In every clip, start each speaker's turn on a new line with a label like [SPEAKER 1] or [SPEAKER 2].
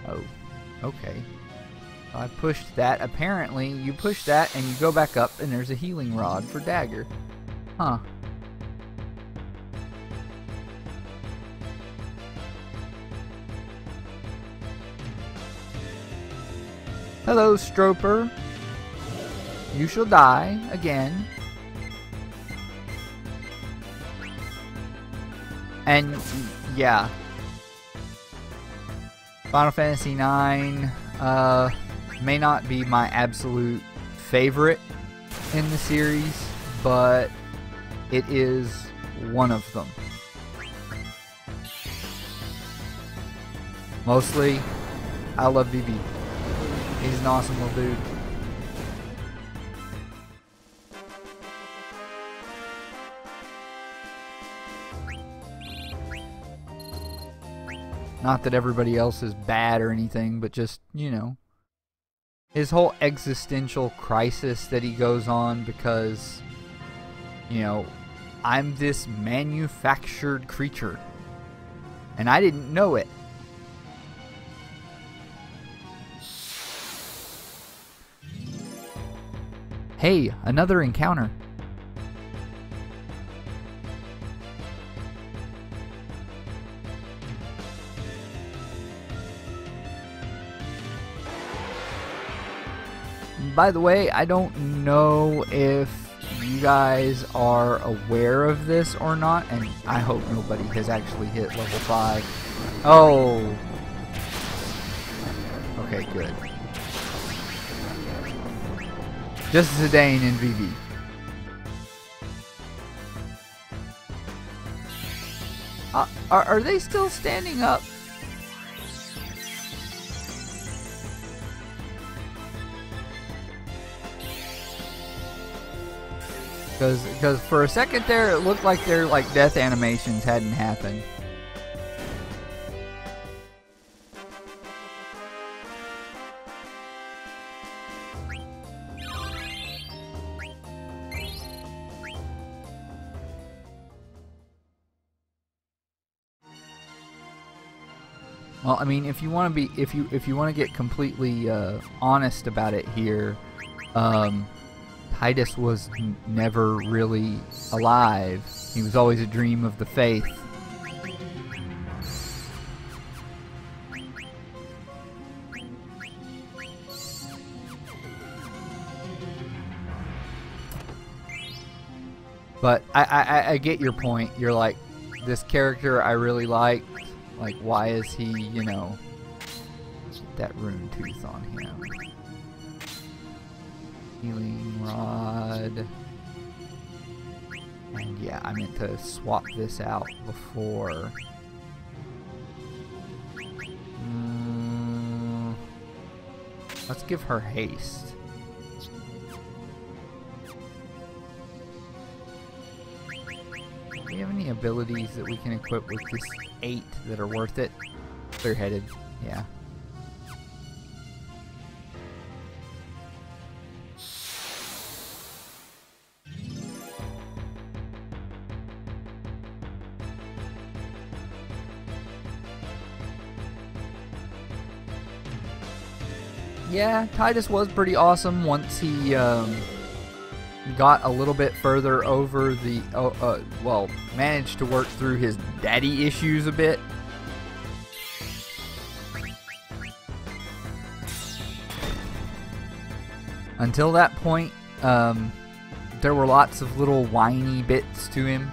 [SPEAKER 1] Oh, okay. I pushed that. Apparently, you push that and you go back up and there's a healing rod for Dagger. Huh. Hello, Stroper. You shall die again. And yeah, Final Fantasy IX may not be my absolute favorite in the series, but it is one of them. Mostly, I love BB. He's an awesome little dude. Not that everybody else is bad or anything, but just, you know, his whole existential crisis that he goes on because, you know, I'm this manufactured creature and I didn't know it. Hey, another encounter. By the way, I don't know if you guys are aware of this or not, and I hope nobody has actually hit level 5. Oh! Okay, good. Just Zidane and Vivi. Are they still standing up? Because for a second there, it looked like their death animations hadn't happened. Well, I mean, if you want to be, if you want to get completely honest about it here, Titus was never really alive. He was always a dream of the faith. But I get your point. You're like, this character I really like. Like, why is he, you know, that rune tooth on him? Healing rod. And yeah, I meant to swap this out before. Let's give her haste. Do we have any abilities that we can equip with this 8 that are worth it? Clear-headed, yeah. Yeah, Titus was pretty awesome once he got a little bit further over the, well, managed to work through his daddy issues a bit. Until that point, there were lots of little whiny bits to him.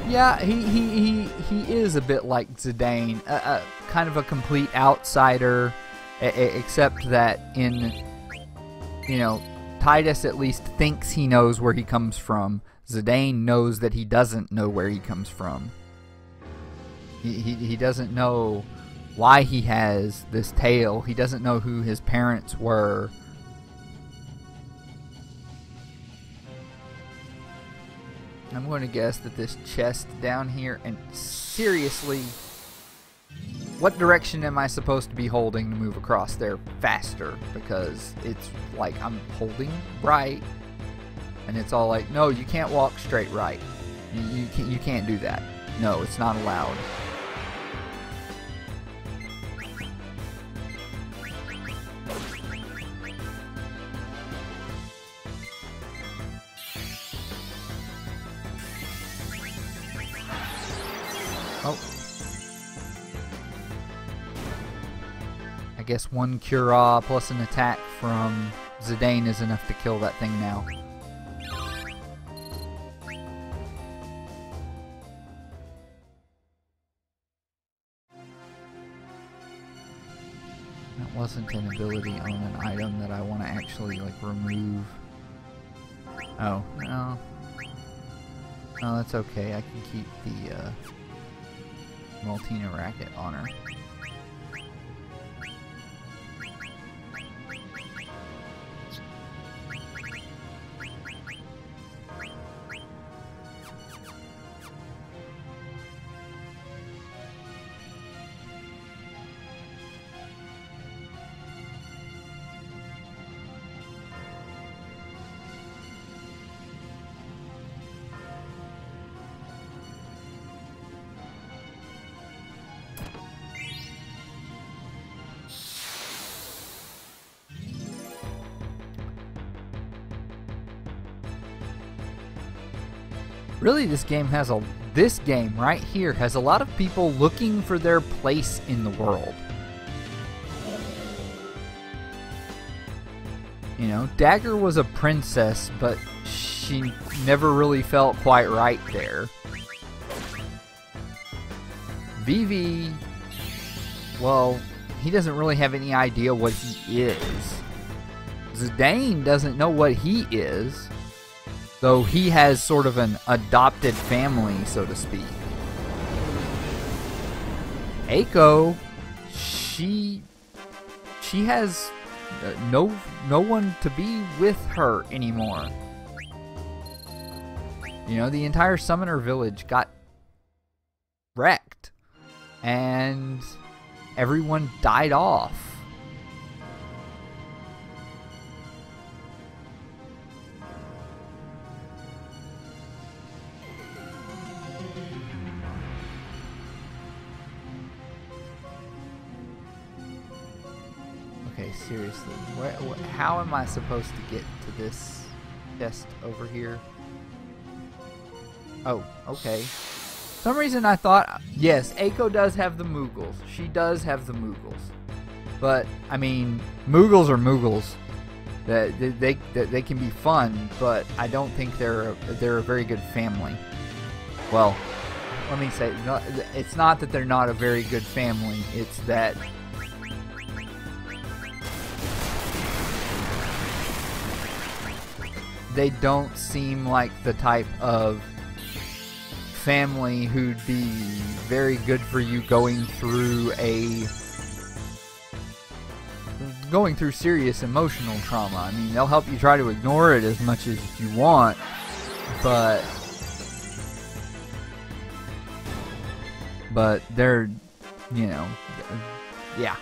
[SPEAKER 1] Yeah, he is a bit like Zidane, kind of a complete outsider, except that in, you know, Titus at least thinks he knows where he comes from. Zidane knows that he doesn't know where he comes from. He doesn't know why he has this tail. He doesn't know who his parents were. I'm going to guess that this chest down here, and seriously, what direction am I supposed to be holding to move across there faster? Because it's like I'm holding right, and it's all like, no, you can't walk straight right. You can't do that. No, it's not allowed. Oh. I guess one Cura plus an attack from Zidane is enough to kill that thing now. That wasn't an ability on an item that I want to actually like remove. Oh, no. No, that's okay. I can keep the Maltina racket on her. Really, this game right here has a lot of people looking for their place in the world. You know, Dagger was a princess, but she never really felt quite right there. Vivi, well, he doesn't really have any idea what he is. Zidane doesn't know what he is. Though he has sort of an adopted family, so to speak. Eiko, she has no one to be with her anymore. You know, the entire Summoner Village got wrecked, and everyone died off. Okay, seriously, how am I supposed to get to this chest over here? Oh, okay. For some reason I thought, yes, Eiko does have the Moogles. She does have the Moogles. But, I mean, Moogles are Moogles. They can be fun, but I don't think they're a very good family. Well, let me say, it's not that they're not a very good family, it's that they don't seem like the type of family who'd be very good for you going through serious emotional trauma. I mean, they'll help you try to ignore it as much as you want, but they're, you know, yeah.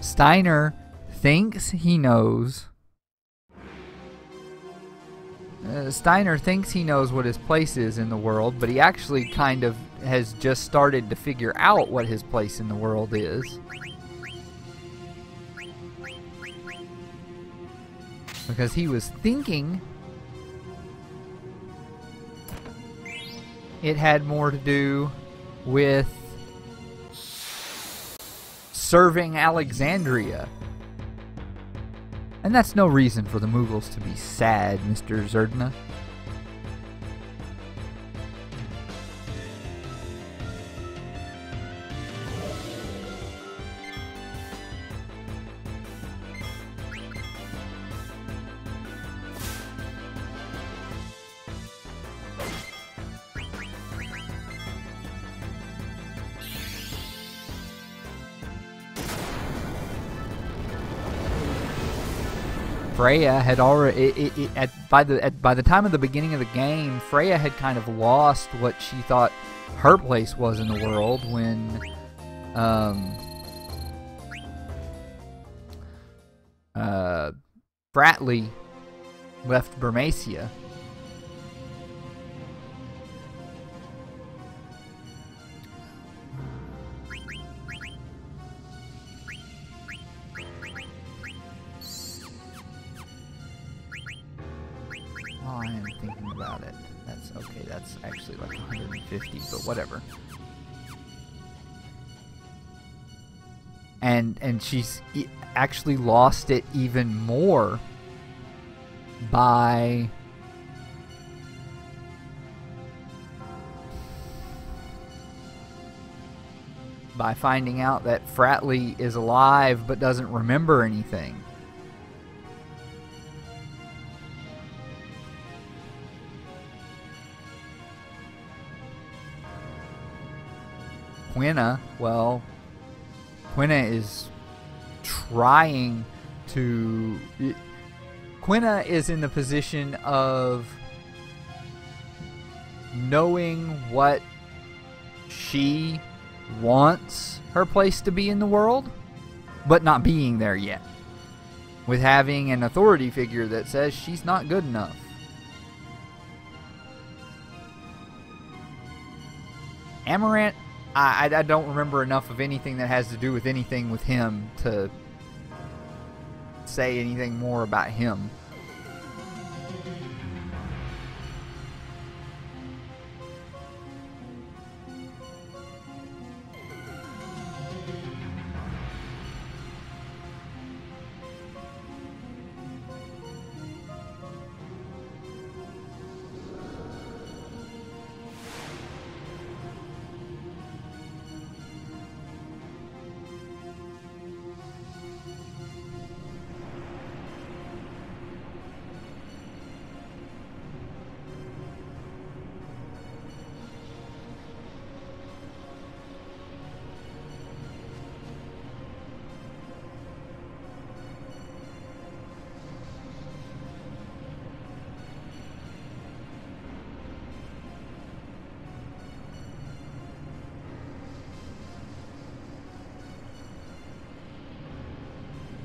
[SPEAKER 1] Steiner thinks he knows. Steiner thinks he knows what his place is in the world, but he actually kind of has just started to figure out what his place in the world is. Because he was thinking it had more to do with serving Alexandria. And that's no reason for the Moogles to be sad, Mr. Zerdna. Freya had already by the time of the beginning of the game, Freya had kind of lost what she thought her place was in the world when Fratley left Burmacia. Oh, I am thinking about it. That's okay. That's actually like 150, but whatever. And she's actually lost it even more by finding out that Fratley is alive but doesn't remember anything. Quina, well, Quina is trying to... Quina is in the position of knowing what she wants her place to be in the world, but not being there yet. With having an authority figure that says she's not good enough. Amaranth, I don't remember enough of anything that has to do with anything with him to say anything more about him.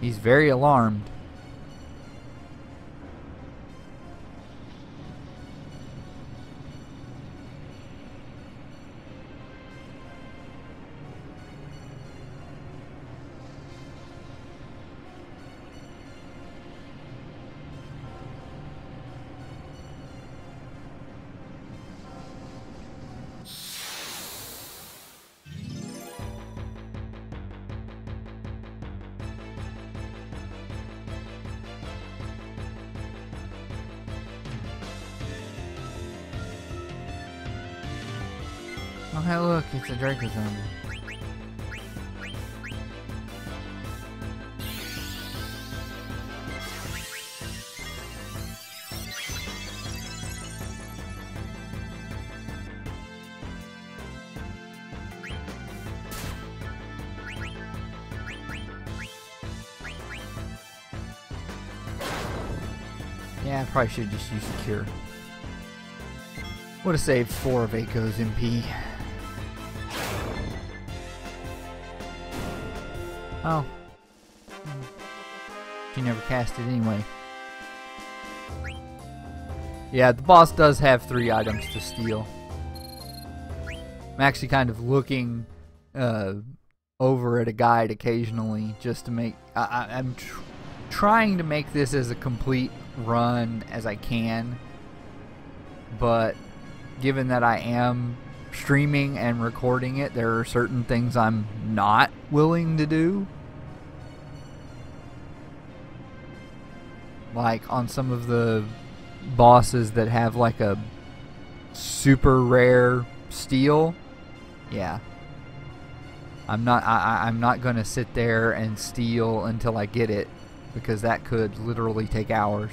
[SPEAKER 1] He's very alarmed. Oh, hey, look, it's a Draco zombie. Yeah, I probably should just use the cure. Would have saved 4 of Aiko's MP. Oh. She never cast it anyway. Yeah, the boss does have 3 items to steal. I'm actually kind of looking over at a guide occasionally just to make... I'm trying to make this as a complete run as I can. But given that I am streaming and recording it, there are certain things I'm not willing to do. Like on some of the bosses that have like a super rare steal. Yeah. I'm not gonna sit there and steal until I get it, because that could literally take hours.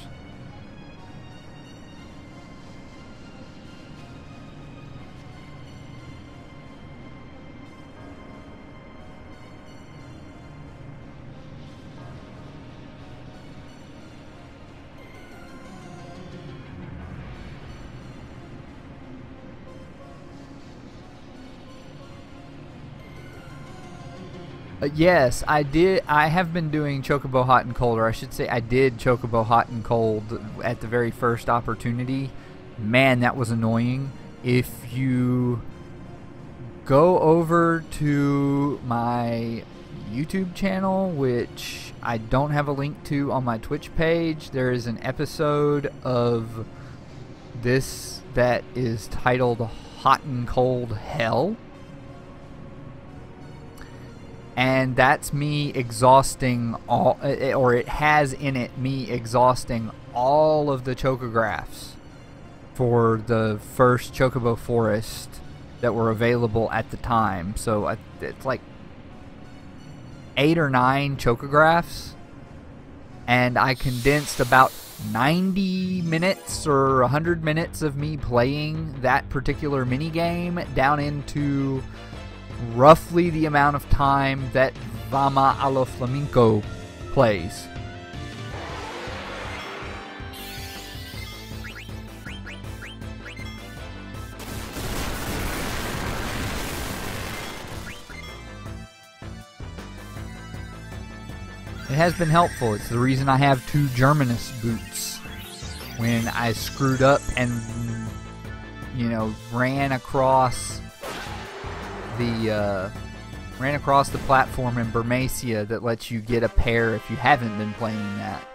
[SPEAKER 1] Yes, I did. I have been doing Chocobo Hot and Cold, or I should say I did Chocobo Hot and Cold at the very first opportunity. Man, that was annoying. If you go over to my YouTube channel, which I don't have a link to on my Twitch page, there is an episode of this that is titled Hot and Cold Hell. And that's me exhausting all, or it has in it me exhausting all of the chocographs for the first Chocobo Forest that were available at the time. So it's like 8 or 9 chocographs, and I condensed about 90 minutes or 100 minutes of me playing that particular minigame down into roughly the amount of time that Vama a lo Flamenco plays. It has been helpful. It's the reason I have 2 Germanus boots. When I screwed up and, you know, ran across the platform in Burmacia that lets you get a pair if you haven't been playing that.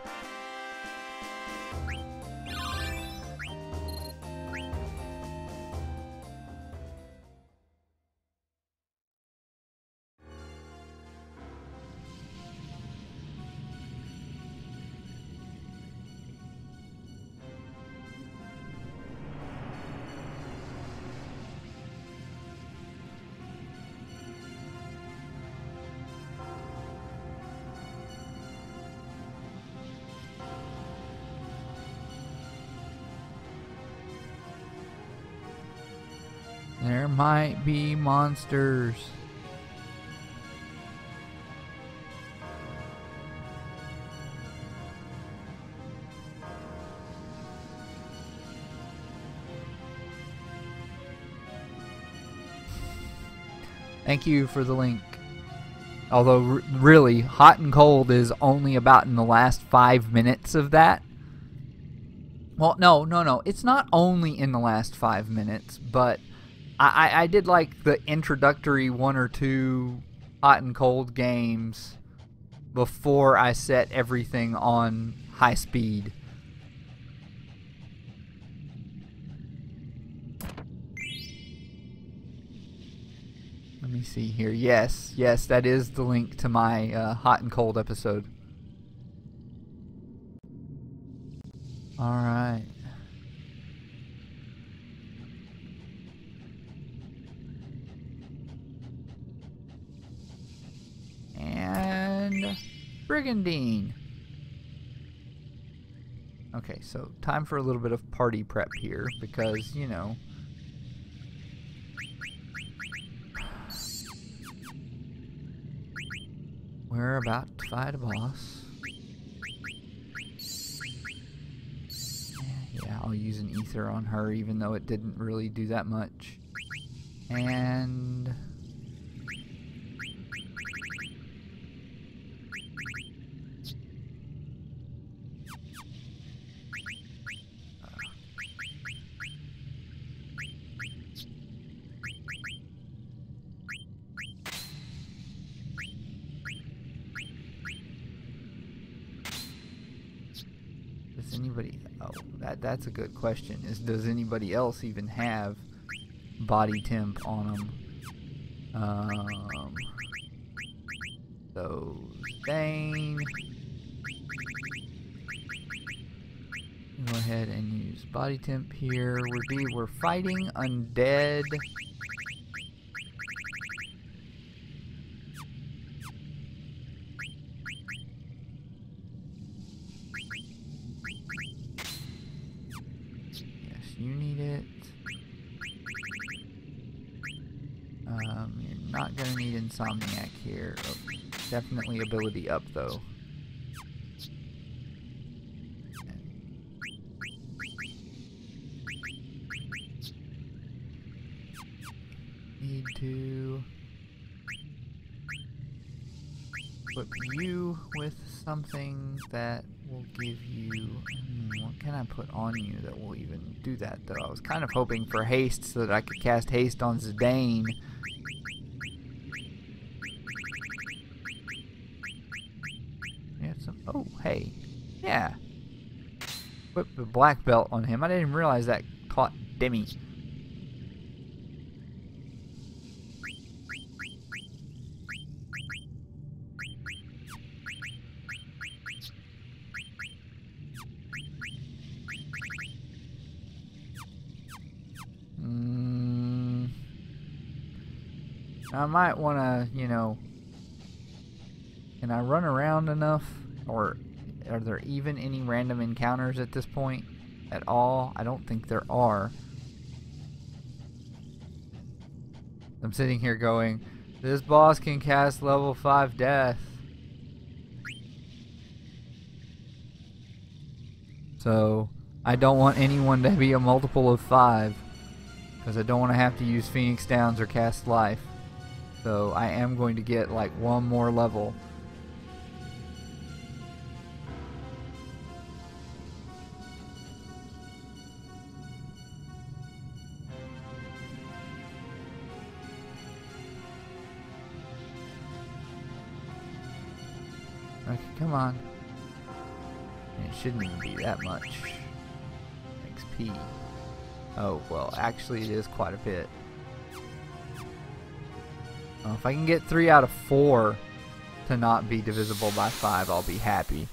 [SPEAKER 1] There might be monsters. Thank you for the link. Although, really, Hot and Cold is only about in the last 5 minutes of that. Well, no. It's not only in the last 5 minutes, but I did like the introductory 1 or 2 Hot and Cold games before I set everything on high speed. Let me see here. Yes, that is the link to my Hot and Cold episode. Alright. And Brigandine. Okay, so time for a little bit of party prep here because, you know, we're about to fight a boss. Yeah, I'll use an ether on her even though it didn't really do that much. And does anybody... Oh, that's a good question. Does anybody else even have body temp on them? So, Zane. Go ahead and use body temp here. We're fighting undead. You need it. You're not going to need Insomniac here. Oh, definitely ability up, though. Need to... equip you with something that will give you... what can I put on you that will even do that, though? I was kind of hoping for haste so that I could cast haste on Zidane. Yeah, some... oh, hey. Yeah. Equip the black belt on him. I didn't even realize that caught Demi. I might want to, you know, can I run around enough, or are there even any random encounters at this point at all? I don't think there are. I'm sitting here going, this boss can cast level 5 death. So, I don't want anyone to be a multiple of 5, because I don't want to have to use Phoenix Downs or cast life. So I am going to get like one more level. Okay, come on. It shouldn't even be that much XP. Oh, well, actually it is quite a bit. If I can get 3 out of 4 to not be divisible by 5, I'll be happy.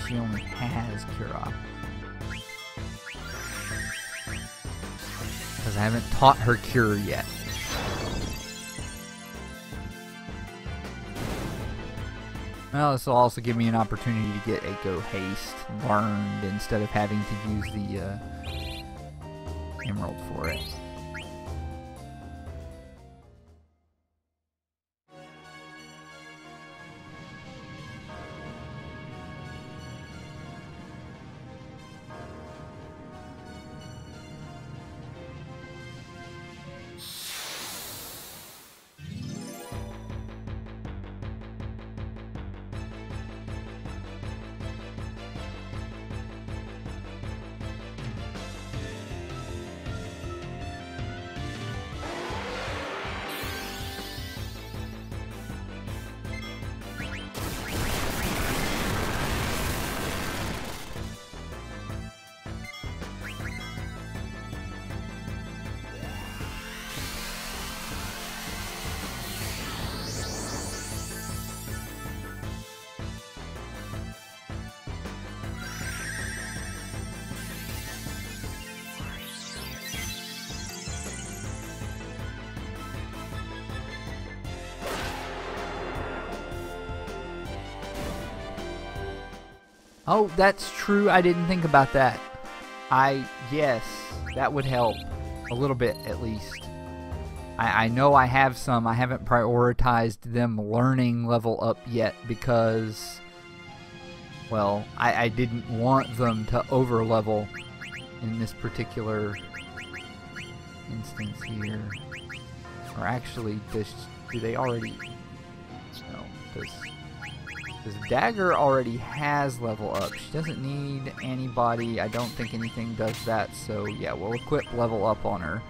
[SPEAKER 1] She only has Cure-Off. Because I haven't taught her Cure yet. Well, this will also give me an opportunity to get Echo Haste learned instead of having to use the Emerald for it. Oh, that's true. I didn't think about that. Yes, that would help. A little bit, at least. I know I have some. I haven't prioritized them learning level up yet because, well, I didn't want them to over level in this particular instance here. Or actually, do they already... No, does Dagger already has level up. She doesn't need anybody. I don't think anything does that. So yeah, we'll equip level up on her.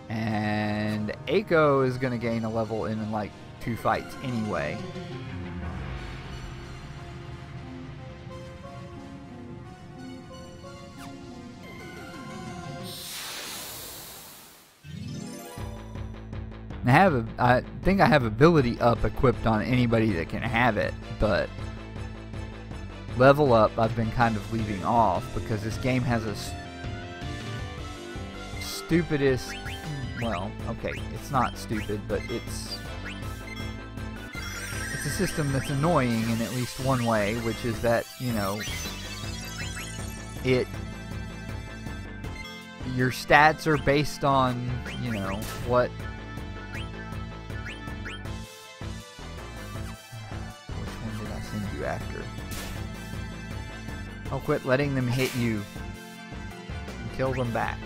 [SPEAKER 1] And Eiko is going to gain a level in like 2 fights anyway. I think I have ability up equipped on anybody that can have it, but level up I've been kind of leaving off because this game has a stupidest, well, okay, it's not stupid, but it's it's a system that's annoying in at least one way, which is that, you know, your stats are based on, you know, what... Which one did I send you after? Oh, quit letting them hit you. And kill them back.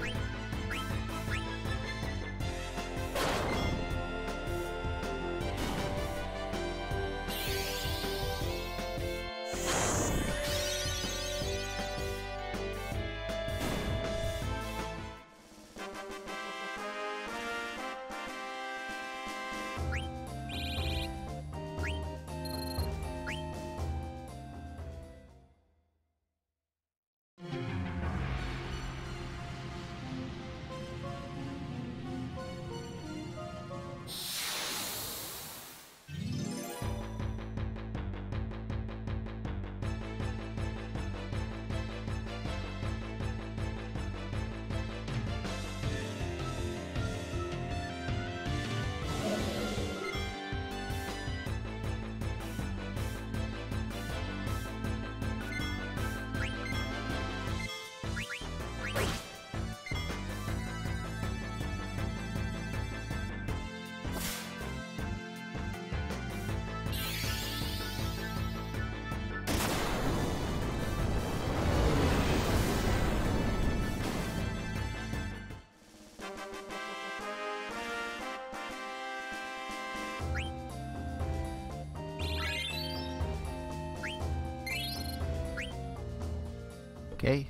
[SPEAKER 1] Okay,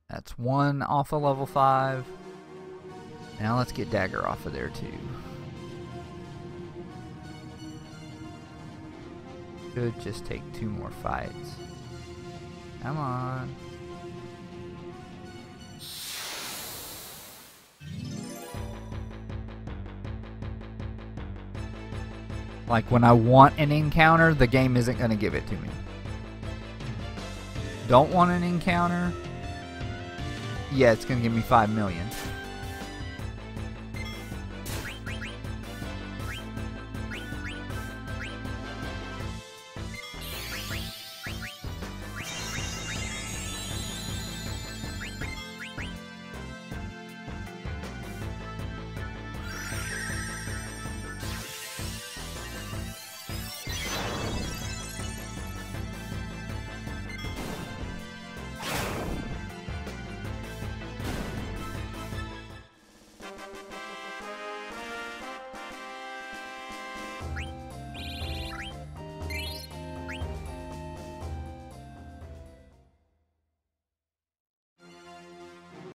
[SPEAKER 1] that's one off of level 5. Now let's get Dagger off of there too. Could just take 2 more fights. Come on. Like when I want an encounter, the game isn't going to give it to me. Don't want an encounter? Yeah, it's going to give me 5 million.